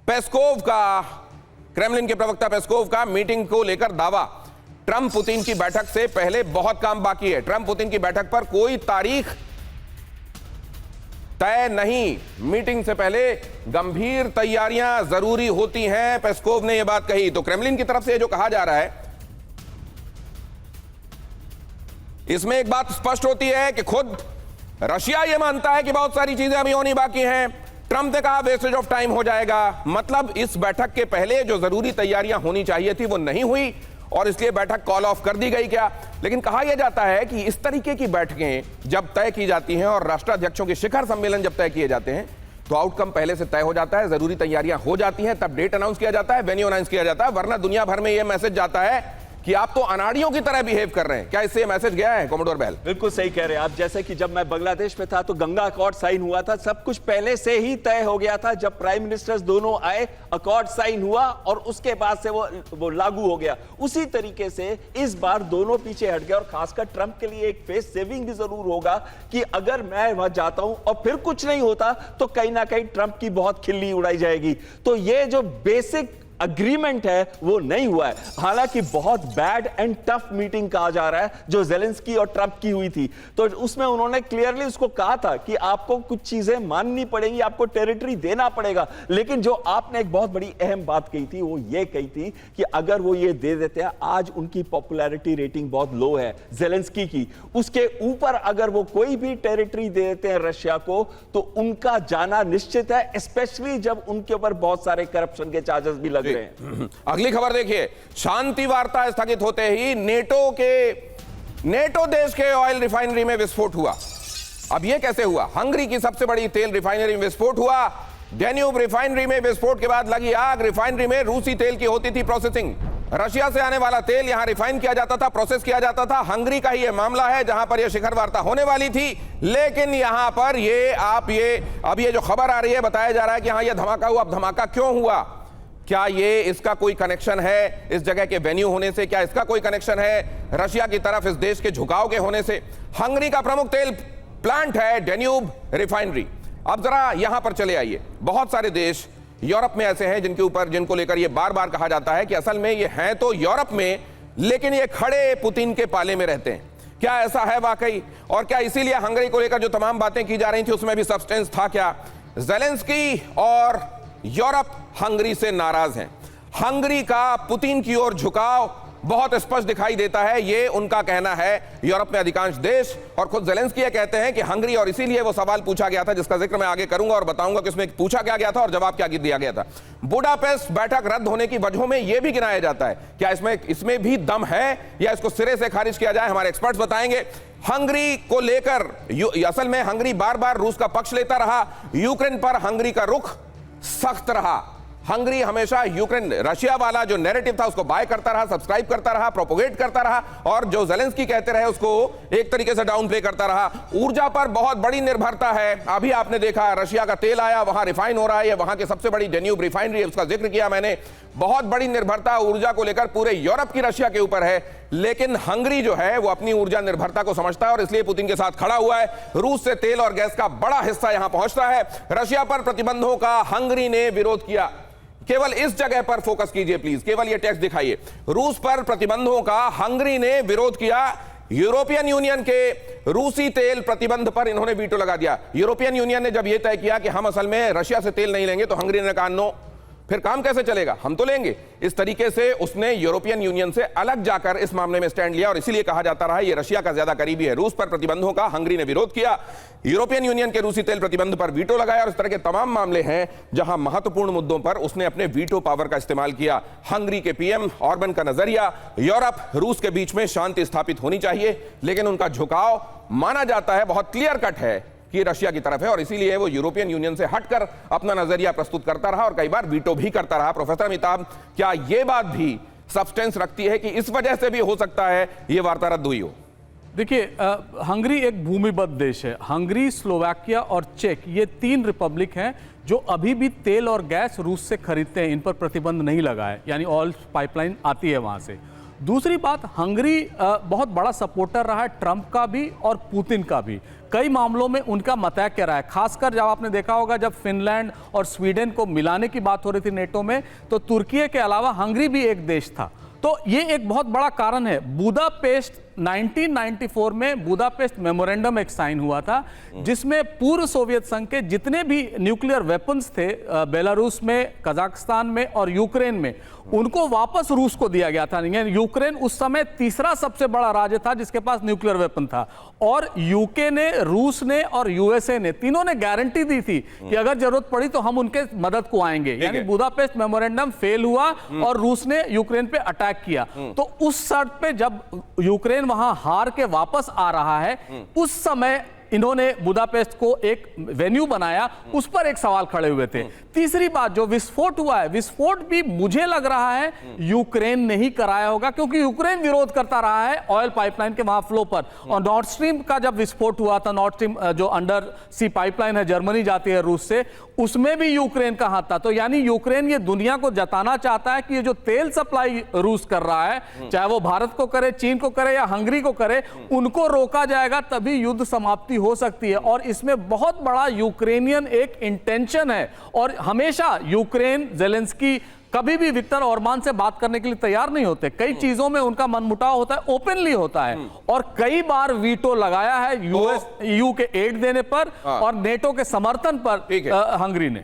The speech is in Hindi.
पेस्कोव का, क्रेमलिन के प्रवक्ता पेस्कोव का मीटिंग को लेकर दावा। ट्रंप पुतिन की बैठक से पहले बहुत काम बाकी है। ट्रंप पुतिन की बैठक पर कोई तारीख तय नहीं, मीटिंग से पहले गंभीर तैयारियां जरूरी होती हैं, पेस्कोव ने यह बात कही। तो क्रेमलिन की तरफ से जो कहा जा रहा है, इसमें एक बात स्पष्ट होती है कि खुद रशिया यह मानता है कि बहुत सारी चीजें अभी होनी बाकी हैं। ट्रंप ने कहा वेस्टेज ऑफ टाइम हो जाएगा। मतलब इस बैठक के पहले जो जरूरी तैयारियां होनी चाहिए थी वो नहीं हुई और इसलिए बैठक कॉल ऑफ कर दी गई क्या। लेकिन कहा यह जाता है कि इस तरीके की बैठकें जब तय की जाती हैं और राष्ट्राध्यक्षों के शिखर सम्मेलन जब तय किए जाते हैं तो आउटकम पहले से तय हो जाता है, जरूरी तैयारियां हो जाती हैं, तब डेट अनाउंस किया जाता है, वेन्यू अनाउंस किया जाता है। वरना दुनिया भर में यह मैसेज जाता है कि आप तो अनाड़ियों की तरह बिहेव कर रहे हैं। क्या इससे मैसेज गया है कोमोडोर बैल? बिल्कुल सही कह रहे हैं आप। जैसे कि जब मैं बांग्लादेश में था तो गंगा अकॉर्ड साइन हुआ था, सब कुछ पहले से ही तय हो गया था। जब प्राइम मिनिस्टर्स दोनों आए, अकॉर्ड साइन हुआ और उसके बाद से वो लागू हो गया। उसी तरीके से इस बार दोनों पीछे हट गए और खासकर ट्रंप के लिए एक फेस सेविंग भी जरूर होगा कि अगर मैं वहां जाता हूं और फिर कुछ नहीं होता तो कहीं ना कहीं ट्रंप की बहुत खिल्ली उड़ाई जाएगी। तो ये जो बेसिक अग्रीमेंट है वो नहीं हुआ है। हालांकि बहुत बैड एंड टफ मीटिंग कहा जा रहा है जो ज़ेलेंस्की और ट्रंप की हुई थी, तो उसमें उन्होंने क्लियरली उसको कहा था कि आपको कुछ चीजें माननी पड़ेंगी, आपको टेरिटरी देना पड़ेगा। लेकिन जो आपने एक बहुत बड़ी अहम बात कही थी वो ये कही थी कि अगर वो ये दे देते हैं, आज उनकी पॉपुलैरिटी रेटिंग बहुत लो है ज़ेलेंस्की की, उसके ऊपर अगर वो कोई भी टेरिटरी दे देते हैं रशिया को तो उनका जाना निश्चित है, स्पेशली जब उनके ऊपर बहुत सारे करप्शन के चार्जेस भी लगे। अगली खबर देखिए, शांति वार्ता स्थगित होते ही नेटो देश के ऑयल रिफाइनरी में विस्फोट हुआ। अब यह कैसे हुआ? हंगरी की सबसे बड़ी तेल रिफाइनरी में विस्फोट हुआ। डेन्यूब रिफाइनरी में विस्फोट के बाद लगी आग। रिफाइनरी में रूसी तेल की होती थी प्रोसेसिंग। रशिया से आने वाला तेल यहां रिफाइन किया जाता था, प्रोसेस किया जाता था। हंगरी का ही यह मामला है जहां पर यह शिखर वार्ता होने वाली थी। लेकिन यहां पर अब ये जो खबर आ रही है, बताया जा रहा है कि यहां यह धमाका हुआ। अब धमाका क्यों हुआ? क्या ये इसका कोई कनेक्शन है इस जगह के वेन्यू होने से? क्या इसका कोई कनेक्शन है रशिया की तरफ इस देश के झुकाव के होने से? हंगरी का प्रमुख तेल प्लांट है डेन्यूब रिफाइनरी। अब जरा यहां पर चले आइए। बहुत सारे देश यूरोप में ऐसे हैं जिनको लेकर ये बार बार कहा जाता है कि असल में ये हैं तो यूरोप में, लेकिन ये खड़े पुतिन के पाले में रहते हैं। क्या ऐसा है वाकई? और क्या इसीलिए हंगरी को लेकर जो तमाम बातें की जा रही थी उसमें भी सब्सटेंस था क्या? ज़ेलेंस्की और यूरोप हंगरी से नाराज हैं। हंगरी का पुतिन की ओर झुकाव बहुत स्पष्ट दिखाई देता है, ये उनका कहना है यूरोप में अधिकांश देश। और खुद ज़ेलेंस्की ये कहते हैं कि हंगरी, और इसीलिए वो सवाल पूछा गया था जिसका जिक्र मैं आगे करूंगा और बताऊंगा कि उसमें पूछा क्या गया था और जवाब क्या दिया गया था। बुडापेस्ट बैठक रद्द होने की वजहों में यह भी गिनाया जाता है। क्या इसमें भी दम है या इसको सिरे से खारिज किया जाए? हमारे एक्सपर्ट्स बताएंगे। हंगरी को लेकर असल में हंगरी बार बार रूस का पक्ष लेता रहा। यूक्रेन पर हंगरी का रुख सख्त रहा। हंगरी हमेशा यूक्रेन, रशिया वाला जो नैरेटिव था उसको बाय करता रहा, सब्सक्राइब करता रहा, प्रोपोगेट करता रहा और जो ज़ेलेंस्की कहते रहे उसको एक तरीके से डाउन प्ले करता रहा। ऊर्जा पर बहुत बड़ी निर्भरता है। अभी आपने देखा रशिया का तेल आया, वहां रिफाइन हो रहा है, वहां की सबसे बड़ी डेन्यूब रिफाइनरी है, उसका जिक्र किया मैंने। बहुत बड़ी निर्भरता ऊर्जा को लेकर पूरे यूरोप की रशिया के ऊपर है। लेकिन हंगरी जो है वो अपनी ऊर्जा निर्भरता को समझता है और इसलिए पुतिन के साथ खड़ा हुआ है। रूस से तेल और गैस का बड़ा हिस्सा यहां पहुंचता है। रशिया पर प्रतिबंधों का हंगरी ने विरोध किया। केवल इस जगह पर फोकस कीजिए प्लीज, केवल ये टेक्स्ट दिखाइए। रूस पर प्रतिबंधों का हंगरी ने विरोध किया। यूरोपियन यूनियन के रूसी तेल प्रतिबंध पर इन्होंने वीटो लगा दिया। यूरोपियन यूनियन ने जब यह तय किया कि हम असल में रशिया से तेल नहीं लेंगे तो हंगरी ने कहा नो, फिर काम कैसे चलेगा, हम तो लेंगे। इस तरीके से उसने यूरोपियन यूनियन से अलग जाकर इस मामले में स्टैंड लिया और इसीलिए कहा जाता रहा ये रशिया का ज्यादा करीबी है। रूस पर प्रतिबंधों का हंगरी ने विरोध किया, यूरोपियन यूनियन के रूसी तेल प्रतिबंध पर वीटो लगाया और इस तरह के तमाम मामले हैं जहां महत्वपूर्ण मुद्दों पर उसने अपने वीटो पावर का इस्तेमाल किया। हंगरी के पीएम ऑर्बन का नजरिया, यूरोप रूस के बीच में शांति स्थापित होनी चाहिए, लेकिन उनका झुकाव माना जाता है बहुत क्लियर कट है कि रशिया की तरफ है और इसीलिए वो यूरोपियन यूनियन से हटकर अपना नजरिया प्रस्तुत करता रहा और कई बार वीटो भी करता रहा। प्रोफेसर अमिताभ, क्या यह बात भी सब्सटेंस रखती है कि इस वजह से भी हो सकता है ये वार्ता रद्द हुई हो? देखिए, हंगरी एक भूमिबद्ध देश है। हंगरी, स्लोवाकिया और चेक, ये 3 रिपब्लिक हैं जो अभी भी तेल और गैस रूस से खरीदते हैं। इन पर प्रतिबंध नहीं लगा है, यानी ऑयल पाइपलाइन आती है वहां से। दूसरी बात, हंगरी बहुत बड़ा सपोर्टर रहा है ट्रंप का भी और पुतिन का भी। कई मामलों में उनका मतैक्य रहा है, खासकर जब आपने देखा होगा जब फिनलैंड और स्वीडन को मिलाने की बात हो रही थी नेटो में, तो तुर्की के अलावा हंगरी भी एक देश था। तो ये एक बहुत बड़ा कारण है। बुदापेस्ट 1994 में बुदापेस्ट मेमोरेंडम एक साइन हुआ था, जिसमें पूर्व सोवियत संघ के जितने भी न्यूक्लियर वेपन्स थे बेलारूस में, कजाकिस्तान में और यूक्रेन में, उनको वापस रूस को दिया गया था। यूक्रेन उस समय तीसरा सबसे बड़ा राज्य था जिसके पास न्यूक्लियर वेपन था, और यूके ने, रूस ने और यूएसए ने, तीनों ने गारंटी दी थी कि अगर जरूरत पड़ी तो हम उनके मदद को आएंगे। यानी बुदापेस्ट मेमोरेंडम फेल हुआ और रूस ने यूक्रेन पे अटैक किया। तो उस शर्त पे जब यूक्रेन वहां हार के वापस आ रहा है, उस समय इन्होंने बुदापेस्ट को एक वेन्यू बनाया, उस पर एक सवाल खड़े हुए थे। तीसरी बात, जो विस्फोट हुआ है, विस्फोट भी मुझे लग रहा है यूक्रेन ने ही कराया होगा, क्योंकि यूक्रेन विरोध करता रहा है ऑयल पाइपलाइन के वहां फ्लो पर। और नॉर्थ स्ट्रीम का जब विस्फोट हुआ था, नॉर्थ स्ट्रीम जो अंडर सी पाइपलाइन है, जर्मनी जाती है रूस से, उसमें भी यूक्रेन का हाथ था। तो यानी यूक्रेन ये दुनिया को जताना चाहता है कि ये जो तेल सप्लाई रूस कर रहा है, चाहे वो भारत को करे, चीन को करे या हंगरी को करे, उनको रोका जाएगा, तभी युद्ध समाप्ति हो सकती है। और इसमें बहुत बड़ा यूक्रेनियन एक इंटेंशन है, और हमेशा यूक्रेन, जेलेंस्की कभी भी विक्टर ऑर्बान से बात करने के लिए तैयार नहीं होते। कई चीजों में उनका मनमुटाव होता है, ओपनली होता है, और कई बार वीटो लगाया है यूएस, ईयू के एड देने पर और नेटो के समर्थन पर हंगरी ने।